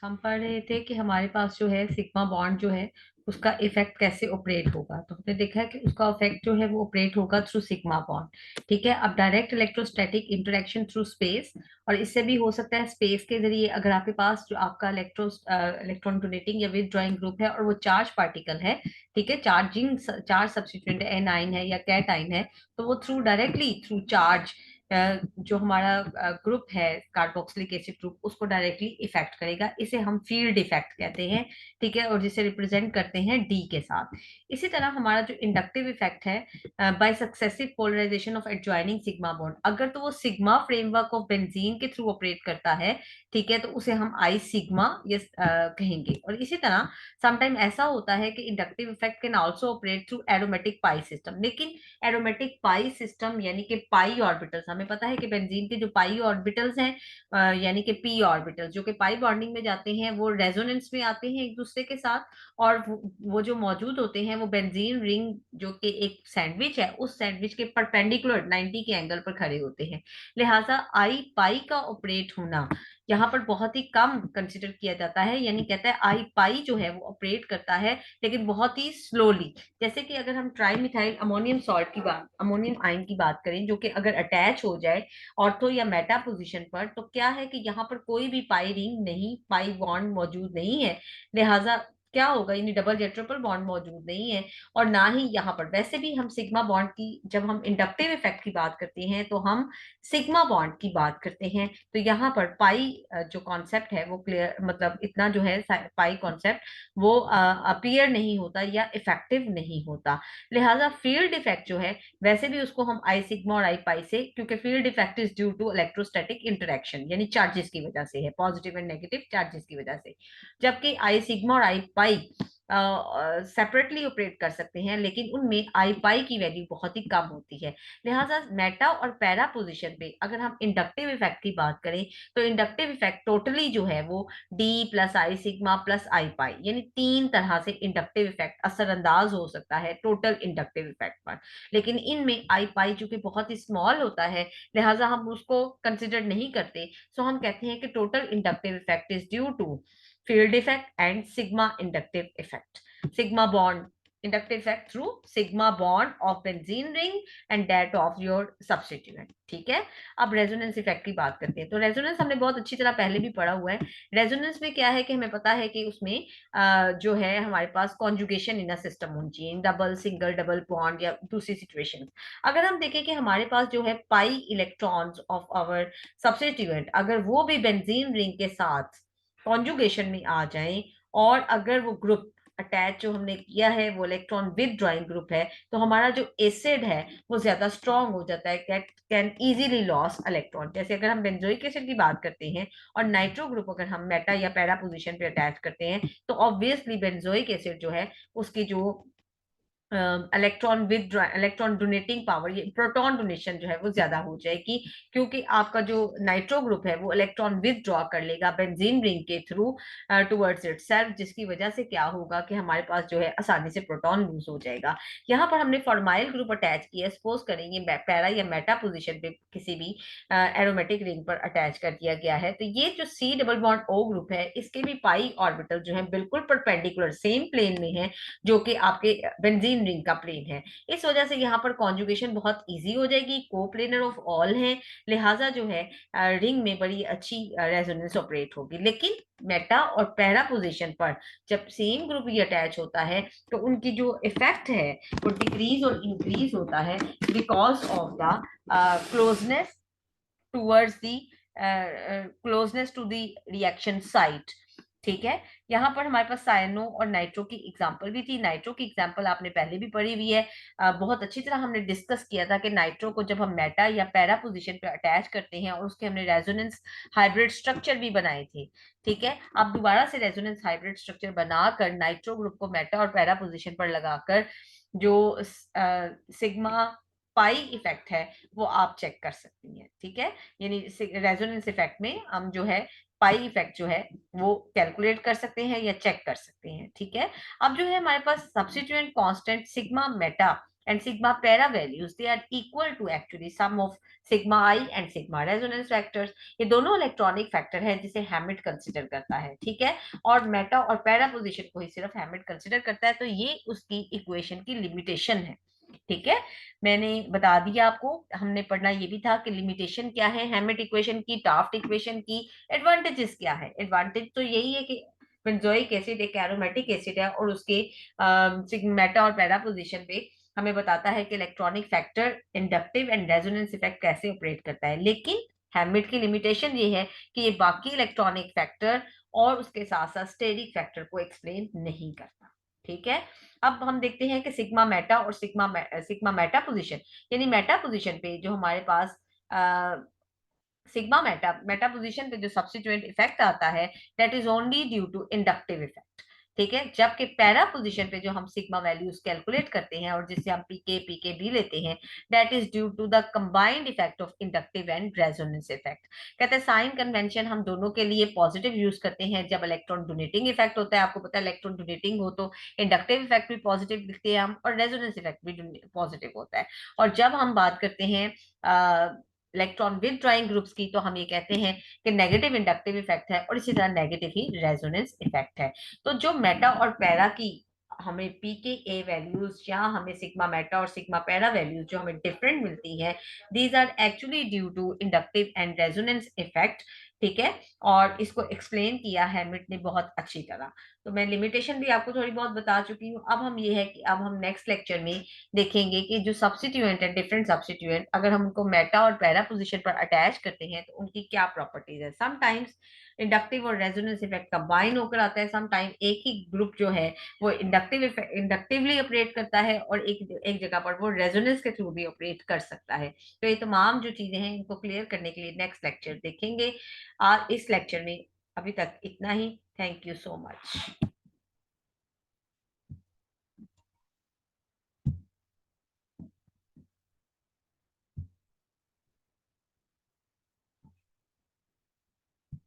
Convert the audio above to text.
हम पढ़ रहे थे कि हमारे पास जो है सिग्मा बॉन्ड जो है उसका इफेक्ट कैसे ऑपरेट होगा। तो हमने देखा है कि उसका इफेक्ट जो है वो ऑपरेट होगा थ्रू सिग्मा बॉन्ड। ठीक है, अब direct electrostatic interaction through space, और इससे भी हो सकता है स्पेस के जरिए, अगर आपके पास जो आपका इलेक्ट्रॉन डोनेटिंग या विदड्रॉइंग ग्रुप है और वो चार्ज पार्टिकल है, ठीक है, चार्ज सब्स्टिट्यूएंट एनाइन है या कैटाइन है, तो वो थ्रू डायरेक्टली थ्रू चार्ज जो हमारा ग्रुप है कार्बोक्सिलिक एसिड ग्रुप उसको डायरेक्टली इफेक्ट करेगा। इसे हम फील्ड इफेक्ट कहते हैं। ठीक है, और जिसे रिप्रेजेंट करते हैं डी के साथ। इसी तरह हमारा जो इंडक्टिव इफेक्ट है by successive polarization of adjoining sigma bond, अगर तो वो सिग्मा फ्रेमवर्क ऑफ बेंजीन के थ्रू ऑपरेट करता है, ठीक है, तो उसे हम आई सिग्मा कहेंगे। और इसी तरह समटाइम ऐसा होता है कि inductive effect can also operate through aromatic pi system. लेकिन एरोमेटिक पाई सिस्टम यानी कि पाई ऑर्बिटल्स, हमें पता है कि बेंजीन के जो पाई ऑर्बिटल्स हैं यानी कि पी ऑर्बिटल्स जो कि पाई बॉन्डिंग में जाते हैं, वो रेजोनेंस में आते हैं एक दूसरे के साथ। और वो जो मौजूद होते हैं वो बेंजीन रिंग जो कि एक सैंडविच है, उस सैंडविच के परपेंडिकुलर 90 के एंगल पर खड़े होते हैं। लिहाजा आई पाई का ऑपरेट होना यहाँ पर बहुत ही कम कंसिडर किया जाता है, यानी कहता है आई पाई जो है वो ऑपरेट करता है लेकिन बहुत ही स्लोली। जैसे कि अगर हम ट्राई मिथाइल अमोनियम सॉल्ट की बात, अमोनियम आयन की बात करें, जो कि अगर अटैच हो जाए ऑर्थो या मेटा पोजीशन पर, तो क्या है कि यहाँ पर कोई भी पाई रिंग नहीं, पाई बॉन्ड मौजूद नहीं है। लिहाजा क्या होगा, यानी डबल या ट्रिपल बॉन्ड मौजूद नहीं है। और ना ही यहाँ पर, वैसे भी हम सिग्मा बॉन्ड की, जब हम इंडक्टिव इफेक्ट की बात करते हैं तो हम सिग्मा बॉन्ड की बात करते हैं। तो यहाँ पर पाई जो कॉन्सेप्ट है वो क्लियर, मतलब इतना जो है पाई कॉन्सेप्ट वो अपीयर नहीं होता या इफेक्टिव नहीं होता। लिहाजा फील्ड इफेक्ट जो है वैसे भी उसको हम आई सिग्मा और आई पाई से, क्योंकि field effect is due to electrostatic interaction, यानी चार्जेस की वजह से है, पॉजिटिव एंड नेगेटिव चार्जेस की वजह से। जबकि आई सिग्मा और आई पाई सेपरेटली ऑपरेट कर सकते हैं, लेकिन उनमें आई पाई की वैल्यू बहुत ही कम होती है। लिहाजा मेटा और पैरा पोजीशन पे अगर हम इंडक्टिव इफेक्ट की बात करें, तो इंडक्टिव इफेक्ट टोटली जो है वो D plus I sigma plus I pi, यानी तीन तरह से इंडक्टिव इफेक्ट असरअंदाज हो सकता है टोटल इंडक्टिव इफेक्ट पर। लेकिन इनमें आई पाई जो कि बहुत ही स्मॉल होता है, लिहाजा हम उसको कंसिडर नहीं करते। सो हम कहते हैं कि total inductive effect is due to field effect and sigma inductive effect. Sigma bond inductive effect through sigma bond of benzene ring and that of your substituent. ठीक है, अब रेजोनेंस इफेक्ट की बात करते हैं। तो रेजोनेंस हमने बहुत अच्छी तरह पहले भी पढ़ा हुआ है। रेजोनेंस में क्या है कि हमें पता है कि उसमें जो है हमारे पास कॉन्जुगेशन इन अ सिस्टम होनी चाहिए, डबल सिंगल डबल बॉन्ड या दूसरी सिचुएशन। अगर हम देखें कि हमारे पास जो है pi electrons of our substituent, अगर वो भी बेंजीन रिंग के साथ कॉन्जुगेशन में आ जाएं, और अगर वो ग्रुप अटैच जो हमने किया है वो इलेक्ट्रॉन विद ड्रॉइंग ग्रुप है, तो हमारा जो एसिड है वो ज्यादा स्ट्रांग हो जाता है, कैन इजीली लॉस इलेक्ट्रॉन। जैसे अगर हम बेंजोइक एसिड की बात करते हैं और नाइट्रो ग्रुप अगर हम मेटा या पैरा पोजीशन पे अटैच करते हैं, तो ऑब्वियसली बेंजोइक एसिड जो है उसकी जो इलेक्ट्रॉन डोनेटिंग पावर, ये प्रोटॉन डोनेशन जो है वो ज्यादा हो जाएगी, क्योंकि आपका जो नाइट्रो ग्रुप है वो इलेक्ट्रॉन विदड्रॉ कर लेगा बेंजीन रिंग के थ्रू टुवर्ड्स इटसेल्फ, जिसकी वजह से क्या होगा कि हमारे पास जो है आसानी से प्रोटॉन लूज हो जाएगा। यहाँ पर हमने फॉर्माइल ग्रुप अटैच किया, सपोज करेंगे पैरा या मेटा पोजिशन पे किसी भी एरोमेटिक रिंग पर अटैच कर दिया गया है, तो ये जो C double bond O group है इसके भी पाई ऑर्बिटल जो है बिल्कुल परपेंडिकुलर सेम प्लेन में है, जो कि आपके बेंजीन रिंग का प्लेन है। इस वजह से यहाँ पर कॉन्जुगेशन बहुत इजी हो जाएगी, कोप्लेनर ऑफ ऑल है, लिहाजा जो है रिंग में बड़ी अच्छी रेजोनेंस ऑपरेट होगी। लेकिन मेटा और पैरा पोजीशन पर जब सेम ग्रुप ही अटैच होता है, तो उनकी जो इफेक्ट है वो डिक्रीज और इंक्रीज होता है because of the closeness towards the closeness to the reaction site. ठीक है, यहाँ पर हमारे पास साइनो और नाइट्रो की एग्जांपल भी थी। नाइट्रो की एग्जांपल आपने पहले भी पढ़ी हुई है, बहुत अच्छी तरह हमने डिस्कस किया था कि नाइट्रो को जब हम मेटा या पैरा पोजीशन पे अटैच करते हैं और उसके हमने रेजोनेंस हाइब्रिड स्ट्रक्चर भी बनाए थे। ठीक है, अब दोबारा से रेजोनेंस हाइब्रिड स्ट्रक्चर बनाकर नाइट्रो ग्रुप को मेटा और पैरा पोजीशन पर लगाकर जो सिग्मा पाई इफेक्ट है वो आप चेक कर सकती हैं। ठीक है, यानी रेजोनेंस इफेक्ट में हम जो है पाई इफेक्ट जो है वो कैलकुलेट कर सकते हैं या चेक कर सकते हैं। ठीक है, अब जो है हमारे पास substituent constant sigma meta and sigma para values, they are equal to actually sum of sigma I and sigma resonance factors. ये दोनों इलेक्ट्रॉनिक फैक्टर है जिसे हैमिट कंसिडर करता है, ठीक है, और मेटा और पैरा पोजीशन को ही सिर्फ हैमिट कंसिडर करता है। तो ये उसकी इक्वेशन की लिमिटेशन है, ठीक है। मैंने बता दिया आपको, हमने पढ़ना ये भी था कि लिमिटेशन क्या है हैमिट इक्वेशन की, टाफ्ट इक्वेशन की, एडवांटेजेस क्या है। एडवांटेज तो यही है कि बेंजोइक एसिड एक एरोमेटिक एसिड है और उसके मेटा और पैरा पोजीशन पे हमें बताता है कि electronic factor inductive and resonance effect कैसे ऑपरेट करता है। लेकिन हैमिट की लिमिटेशन ये है कि ये बाकी इलेक्ट्रॉनिक फैक्टर और उसके साथ साथ स्टेरिक फैक्टर को एक्सप्लेन नहीं करता, ठीक है। अब हम देखते हैं कि सिग्मा मेटा और सिग्मा मेटा पोजीशन, यानी मेटा पोजीशन पे जो हमारे पास सिग्मा मेटा पोजीशन पे जो सब्स्टिट्यूएंट इफेक्ट आता है that is only due to inductive effect, ठीक है। जबकि पैरा पोजीशन पे जो हम सिग्मा वैल्यूज कैलकुलेट करते हैं और जिससे हम पीके भी लेते हैं that is due to the combined effect of inductive and resonance effect. कहते हैं साइन कन्वेंशन हम दोनों के लिए पॉजिटिव यूज करते हैं जब इलेक्ट्रॉन डोनेटिंग इफेक्ट होता है। आपको पता है इलेक्ट्रॉन डोनेटिंग हो तो इंडक्टिव इफेक्ट भी पॉजिटिव लिखते हैं हम और रेजोनेंस इफेक्ट भी पॉजिटिव होता है। और जब हम बात करते हैं इलेक्ट्रॉन विदड्रॉइंग ग्रुप्स की तो हम ये कहते हैं कि नेगेटिव इंडक्टिव इफेक्ट है और इसी तरह नेगेटिव ही रेजोनेंस इफेक्ट है। तो जो मेटा और पैरा की हमें पीके वैल्यूज या हमें सिग्मा मेटा और सिग्मा पैरा वैल्यूज जो हमें डिफरेंट मिलती है these are actually due to inductive and resonance effect, ठीक है। और इसको एक्सप्लेन किया है हैमिट ने बहुत अच्छी तरह। तो मैं लिमिटेशन भी आपको थोड़ी बहुत बता चुकी हूँ। अब हम ये है कि अब हम नेक्स्ट लेक्चर में देखेंगे कि जो सब्स्टिट्यूएंट है डिफरेंट सब्स्टिट्यूएंट अगर हम उनको मेटा और पैरा पोजीशन पर अटैच करते हैं तो उनकी क्या प्रॉपर्टीज है। समटाइम्स इंडक्टिव और रेजोनेंस इफेक्ट कंबाइन होकर आता है, समटाइम एक ही ग्रुप जो है वो इंडक्टिवली ऑपरेट करता है और एक जगह पर वो रेजोनेंस के थ्रू भी ऑपरेट कर सकता है। तो ये तमाम जो चीजें हैं इनको क्लियर करने के लिए नेक्स्ट लेक्चर देखेंगे। आज इस लेक्चर में अभी तक इतना ही। Thank you so much.